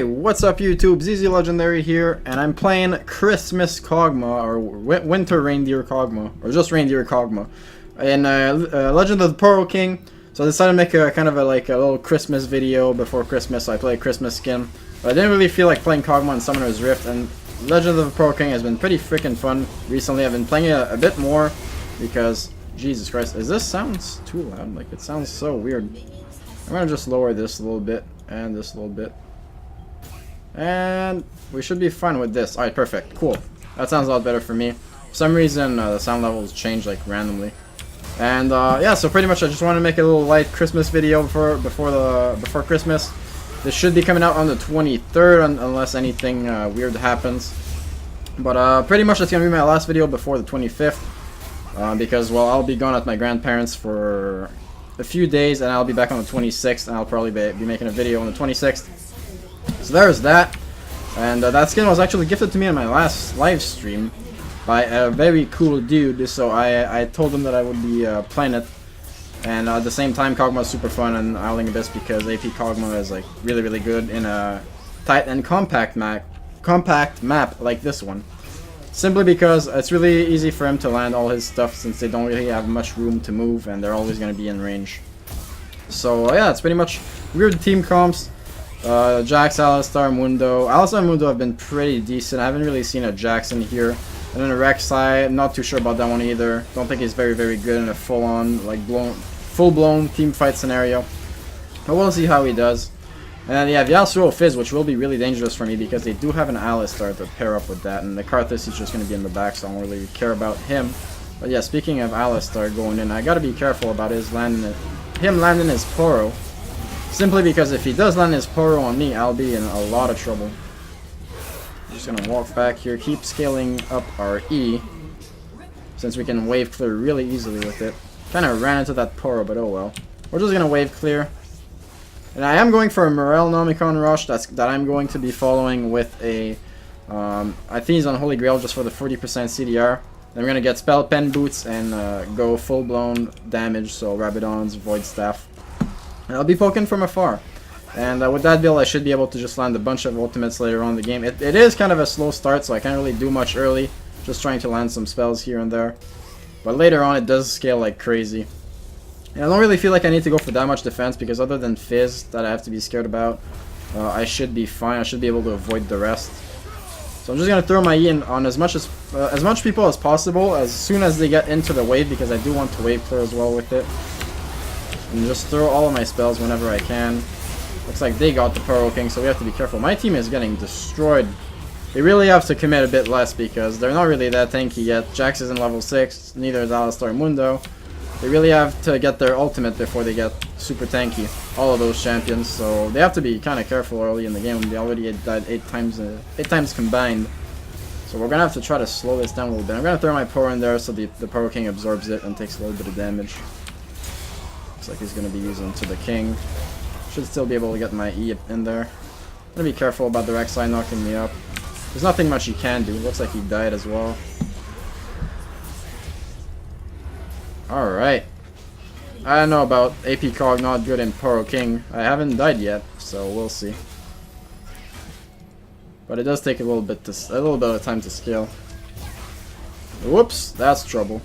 Hey, what's up YouTube? ZZ Legendary here, and I'm playing Christmas Kog'Maw, or Winter Reindeer Kog'Maw, or just Reindeer Kog'Maw, in Legend of the Poro King. So I decided to make a kind of a little Christmas video before Christmas, so I play a Christmas skin. But I didn't really feel like playing Kog'Maw in Summoner's Rift, and Legend of the Poro King has been pretty freaking fun recently. I've been playing it a bit more, because, Jesus Christ, this sounds too loud, like it sounds so weird. I'm gonna just lower this a little bit, and this a little bit. And we should be fine with this. Alright, perfect. Cool. That sounds a lot better for me. For some reason, the sound levels change like randomly. And yeah, so pretty much I just want to make a little light Christmas video before Christmas. This should be coming out on the 23rd unless anything weird happens. But pretty much it's gonna be my last video before the 25th. Because, well, I'll be gone at my grandparents for a few days, and I'll be back on the 26th, and I'll probably be making a video on the 26th. So there's that, and that skin was actually gifted to me in my last live stream by a very cool dude, so I told him that I would be playing it. And at the same time, Kog'Maw is super fun in Isling Abyss because AP Kog'Maw is like really good in a tight and compact map like this one. Simply because it's really easy for him to land all his stuff since they don't really have much room to move and they're always going to be in range. So yeah, it's pretty much weird team comps. Jax, Alistar, Mundo. Alistar and Mundo have been pretty decent. I haven't really seen a Jackson here. And then a Rek'Sai, I'm not too sure about that one either. Don't think he's very good in a full-on, like full-blown team fight scenario. But we'll see how he does. And then yeah, the Yasuo Fizz, which will be really dangerous for me because they do have an Alistar to pair up with that. And the Karthus is just going to be in the back, so I don't really care about him. But yeah, speaking of Alistar going in, I gotta be careful about him landing his Poro. Simply because if he does land his Poro on me, I'll be in a lot of trouble. I'm just gonna walk back here, keep scaling up our E, since we can wave clear really easily with it. Kinda ran into that Poro, but oh well. We're just gonna wave clear. And I am going for a Morel Nomicon Rush that I'm going to be following with a I think he's on Holy Grail just for the 40% CDR. Then we're gonna get Spell Pen Boots and go full blown damage, so Rabidons, Void Staff. And I'll be poking from afar. And with that build I should be able to just land a bunch of ultimates later on in the game. It is kind of a slow start, so I can't really do much early. Just trying to land some spells here and there. But later on it does scale like crazy. And I don't really feel like I need to go for that much defense because other than Fizz that I have to be scared about, I should be fine. I should be able to avoid the rest. So I'm just gonna throw my E in on as much people as possible as soon as they get into the wave, because I do want to wave clear as well with it. And just throw all of my spells whenever I can. Looks like they got the Poro King, so we have to be careful. My team is getting destroyed. They really have to commit a bit less because they're not really that tanky yet. Jax isn't level 6, neither is Alistar Mundo. They really have to get their ultimate before they get super tanky. All of those champions, so they have to be kind of careful early in the game. They already died 8 times combined. So we're gonna have to try to slow this down a little bit. I'm gonna throw my Poro in there so the Poro King absorbs it and takes a little bit of damage. Looks like he's gonna be using to the King. Should still be able to get my E in there. I'm gonna be careful about the Rek'Sai knocking me up. There's nothing much he can do. Looks like he died as well. Alright. I don't know about AP Cog not good in Poro King. I haven't died yet, so we'll see. But it does take a little bit of time to scale. Whoops, that's trouble.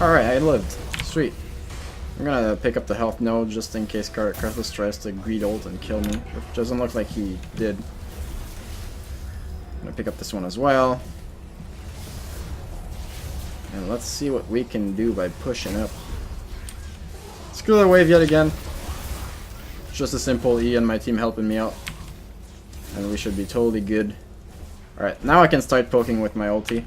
Alright, I lived. Sweet. I'm gonna pick up the health node just in case Karthus tries to greed ult and kill me, which doesn't look like he did. I'm gonna pick up this one as well. And let's see what we can do by pushing up. Screw the wave yet again. It's just a simple E and my team helping me out. And we should be totally good. Alright, now I can start poking with my ulti.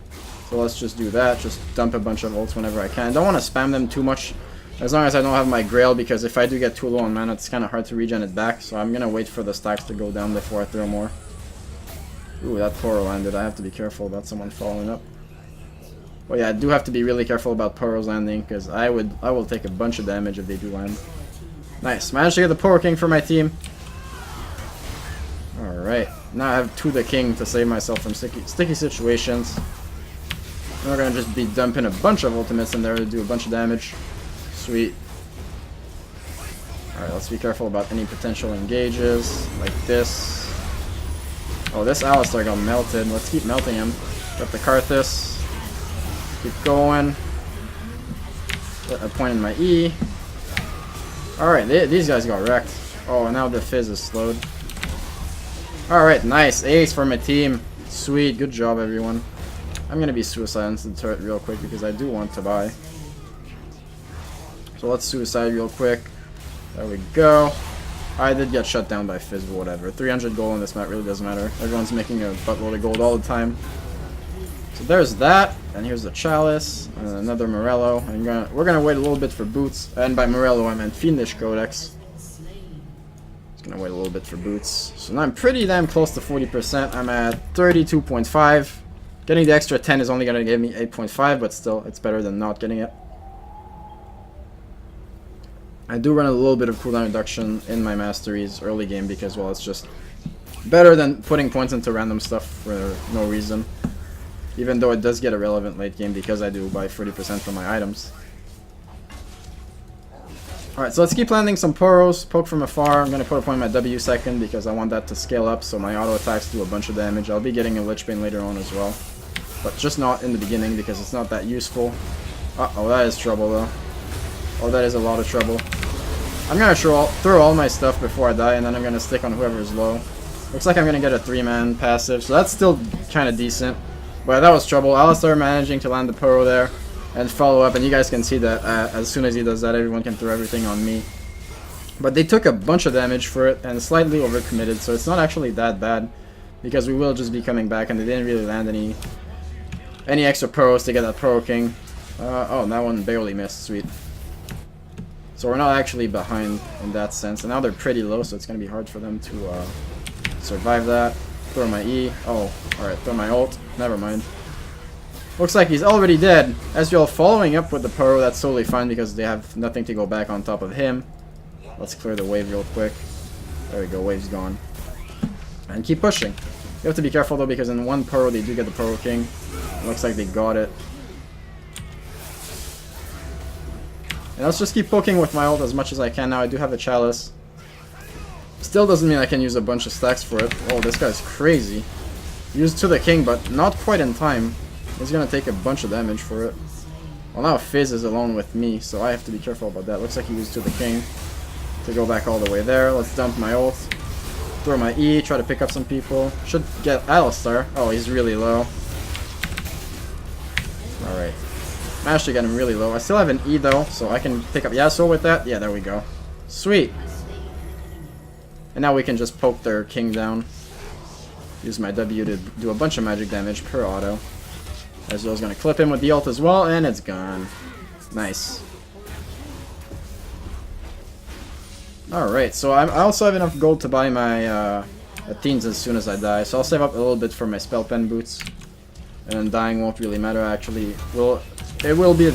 So let's just do that, just dump a bunch of ults whenever I can. Don't want to spam them too much, as long as I don't have my Grail, because if I do get too low on mana, it's kind of hard to regen it back. So I'm going to wait for the stacks to go down before I throw more. Ooh, that Poro landed. I have to be careful about someone following up. Well, yeah, I do have to be really careful about Poro's landing, because I will take a bunch of damage if they do land. Nice, managed to get the Poro King for my team. Alright, now I have to the King to save myself from sticky situations. And we're gonna just be dumping a bunch of ultimates in there to do a bunch of damage. Sweet. Alright, let's be careful about any potential engages, like this. Oh, this Alistar got melted. Let's keep melting him. Got the Karthus. Keep going. Get a point in my E. Alright, these guys got wrecked. Oh, now the Fizz is slowed. Alright, nice. Ace for my team. Sweet, good job everyone. I'm gonna be suicide into the turret real quick because I do want to buy. So let's suicide real quick. There we go. I did get shut down by Fizz, but whatever. 300 gold on this map really doesn't matter. Everyone's making a buttload of gold all the time. So there's that, and here's the Chalice, and another Morello. And we're gonna wait a little bit for boots, and by Morello I meant Fiendish Codex. Just gonna wait a little bit for boots. So now I'm pretty damn close to 40%. I'm at 32.5. Getting the extra 10 is only gonna give me 8.5, but still, it's better than not getting it. I do run a little bit of cooldown reduction in my masteries early game because, well, it's just better than putting points into random stuff for no reason. Even though it does get irrelevant late game because I do buy 40% from my items. Alright, so let's keep landing some Poros. Poke from afar. I'm going to put a point in my W second because I want that to scale up so my auto attacks do a bunch of damage. I'll be getting a Lich Bane later on as well. But just not in the beginning because it's not that useful. Uh-oh, that is trouble though. Oh, that is a lot of trouble. I'm gonna throw all my stuff before I die, and then I'm gonna stick on whoever's low. Looks like I'm gonna get a 3-man passive, so that's still kind of decent. But that was trouble. Alistar managing to land the Poro there and follow up, and you guys can see that as soon as he does that, everyone can throw everything on me. But they took a bunch of damage for it and slightly overcommitted, so it's not actually that bad because we will just be coming back, and they didn't really land any extra Poros to get that Poro King. Oh, that one barely missed. Sweet. So we're not actually behind in that sense. And now they're pretty low, so it's going to be hard for them to survive that. Throw my E. Oh, alright, throw my ult. Never mind. Looks like he's already dead. Ezreal following up with the Poro, that's totally fine because they have nothing to go back on top of him. Let's clear the wave real quick. There we go, wave's gone. And keep pushing. You have to be careful though because in one Poro they do get the Poro King. Looks like they got it. And let's just keep poking with my ult as much as I can now. I do have a Chalice. Still doesn't mean I can use a bunch of stacks for it. Oh, this guy's crazy. Used to the king, but not quite in time. He's gonna take a bunch of damage for it. Well, now Fizz is alone with me, so I have to be careful about that. Looks like he used to the king to go back all the way there. Let's dump my ult. Throw my E, try to pick up some people. Should get Alistar. Oh, he's really low. Alright. Managed to get him really low. I still have an E though, so I can pick up Yasuo with that. Yeah, there we go. Sweet. And now we can just poke their king down. Use my W to do a bunch of magic damage per auto. Ezreal's gonna clip him with the ult as well, and it's gone. Nice. Alright, so I also have enough gold to buy my Athenes as soon as I die, so I'll save up a little bit for my spell pen boots. And then dying won't really matter, actually. It will be an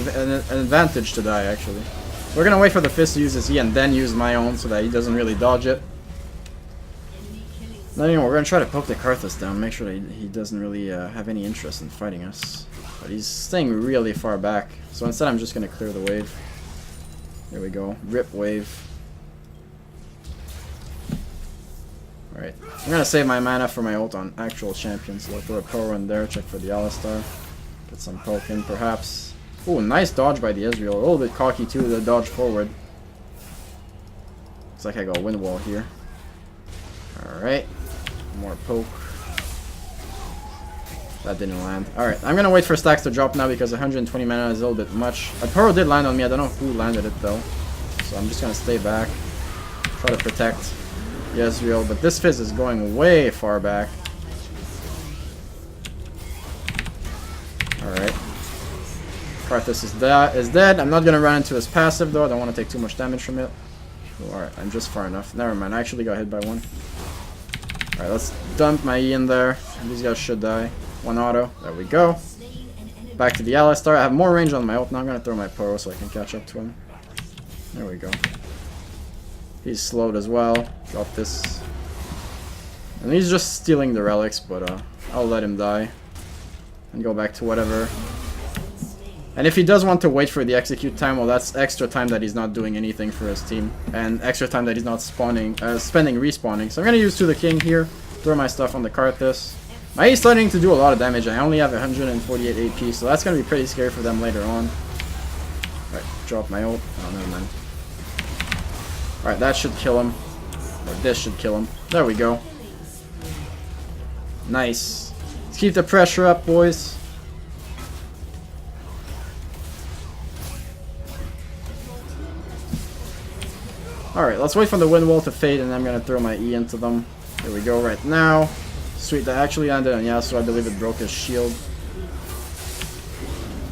advantage to die, actually. We're gonna wait for the Fizz to use his E and then use my own so that he doesn't really dodge it. Now, you know, we're gonna try to poke the Karthus down, make sure that he doesn't really have any interest in fighting us. But he's staying really far back, so instead I'm just gonna clear the wave. There we go. Rip wave. Alright. I'm gonna save my mana for my ult on actual champions, so I'll throw a Poro in there, check for the Alistar. Get some poke in, perhaps. Oh, nice dodge by the Ezreal. A little bit cocky too, the dodge forward. Looks like I got wind wall here. Alright. More poke. That didn't land. Alright, I'm gonna wait for stacks to drop now because 120 mana is a little bit much. A Poro did land on me, I don't know who landed it though. So I'm just gonna stay back. Try to protect the Ezreal, but this Fizz is going way far back. Alright. Karthus is dead. I'm not gonna run into his passive though, I don't want to take too much damage from it. Alright, I'm just far enough. Never mind, I actually got hit by one. Alright, let's dump my E in there. These guys should die. One auto. There we go. Back to the Alistar. I have more range on my ult. Now I'm going to throw my Poro so I can catch up to him. There we go. He's slowed as well. Drop this. And he's just stealing the relics, but I'll let him die. And go back to whatever And if he does want to wait for the execute time, well, that's extra time that he's not doing anything for his team. And extra time that he's not spending respawning. So I'm going to use To the King here. Throw my stuff on the Karthus. My A's starting to do a lot of damage. I only have 148 AP, so that's going to be pretty scary for them later on. Alright, drop my ult. Oh, never mind. Alright, that should kill him. Or this should kill him. There we go. Nice. Let's keep the pressure up, boys. Alright, let's wait for the wind wall to fade, and I'm going to throw my E into them. Here we go right now. Sweet, that actually landed on Yasuo. I believe it broke his shield.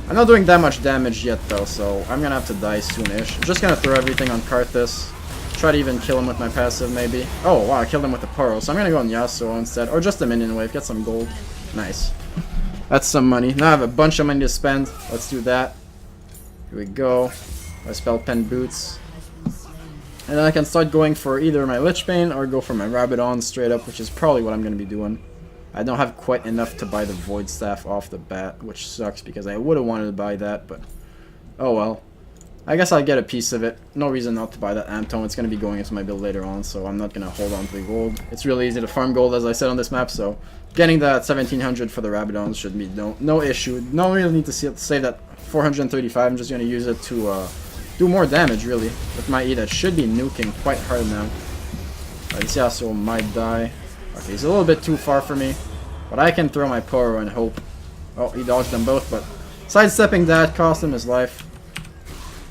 I'm not doing that much damage yet, though, so I'm going to have to die soonish. I'm just going to throw everything on Karthus. Try to even kill him with my passive, maybe. Oh, wow, I killed him with the Poro, so I'm going to go on Yasuo instead. Or just a minion wave, get some gold. Nice. That's some money. Now I have a bunch of money to spend. Let's do that. Here we go. I spell pen boots. And then I can start going for either my Lich Bane or go for my Rabadon straight up, which is probably what I'm going to be doing. I don't have quite enough to buy the Void Staff off the bat, which sucks because I would have wanted to buy that, but oh well. I guess I'll get a piece of it. No reason not to buy that Antone. It's going to be going into my build later on, so I'm not going to hold on to the gold. It's really easy to farm gold, as I said on this map, so getting that 1700 for the Rabadons should be no issue. No really need to save that 435. I'm just going to use it to do more damage, really, with my E that should be nuking quite hard now. Alright, this Yasuo might die. Okay, he's a little bit too far for me, but I can throw my Poro and hope. Oh, he dodged them both, but sidestepping that cost him his life.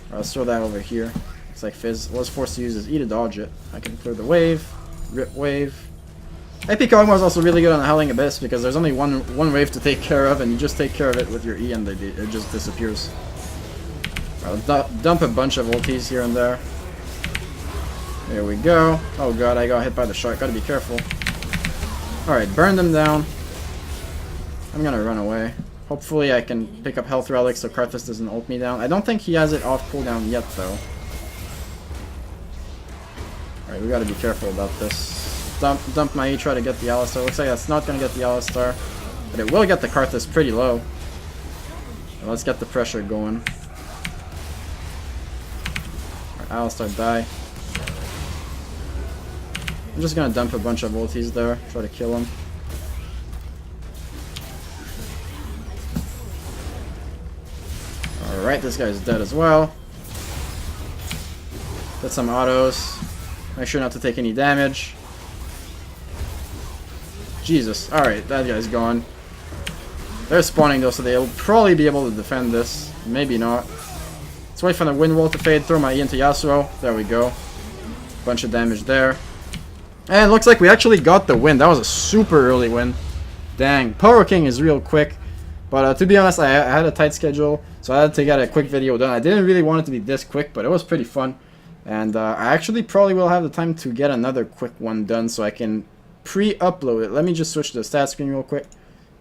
Alright, let's throw that over here. Looks like Fizz was forced to use his E to dodge it. I can clear the wave, rip wave. AP Kog'Maw is also really good on the Howling Abyss because there's only one wave to take care of, and you just take care of it with your E and it just disappears. I'll dump a bunch of ultis here and there. There we go. Oh god, I got hit by the shark. Gotta be careful. Alright, burn them down. I'm gonna run away. Hopefully I can pick up health relics so Karthus doesn't ult me down. I don't think he has it off cooldown yet, though. Alright, we gotta be careful about this. Dump my E, try to get the Alistar. Looks like that's not gonna get the Alistar, but it will get the Karthus pretty low. Let's get the pressure going. Alistar die. I'm just gonna dump a bunch of ultis there, try to kill him. Alright, this guy's dead as well. Get some autos. Make sure not to take any damage. Jesus. Alright, that guy's gone. They're spawning though, so they'll probably be able to defend this. Maybe not. Let's wait for the wind wall to fade, throw my E into Yasuo. There we go. Bunch of damage there. And it looks like we actually got the win. That was a super early win. Dang. Poro King is real quick. But to be honest, I had a tight schedule, so I had to get a quick video done. I didn't really want it to be this quick, but it was pretty fun. And I actually probably will have the time to get another quick one done so I can pre-upload it. Let me just switch to the stat screen real quick.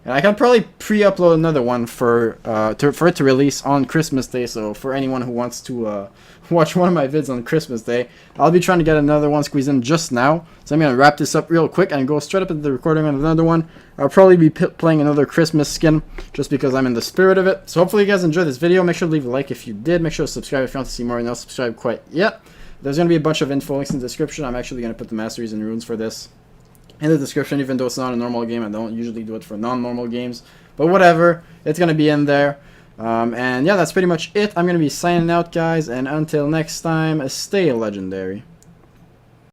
And I can probably pre-upload another one for it to release on Christmas Day. So for anyone who wants to watch one of my vids on Christmas Day, I'll be trying to get another one squeezed in just now. So I'm going to wrap this up real quick and go straight up into the recording of another one. I'll probably be playing another Christmas skin just because I'm in the spirit of it. So hopefully you guys enjoyed this video. Make sure to leave a like if you did. Make sure to subscribe if you want to see more and not subscribe quite yet. There's going to be a bunch of info links in the description. I'm actually going to put the masteries and runes for this in the description, even though it's not a normal game. I don't usually do it for non-normal games, but whatever, it's gonna be in there. And yeah, that's pretty much it. I'm gonna be signing out, guys, and until next time, stay legendary.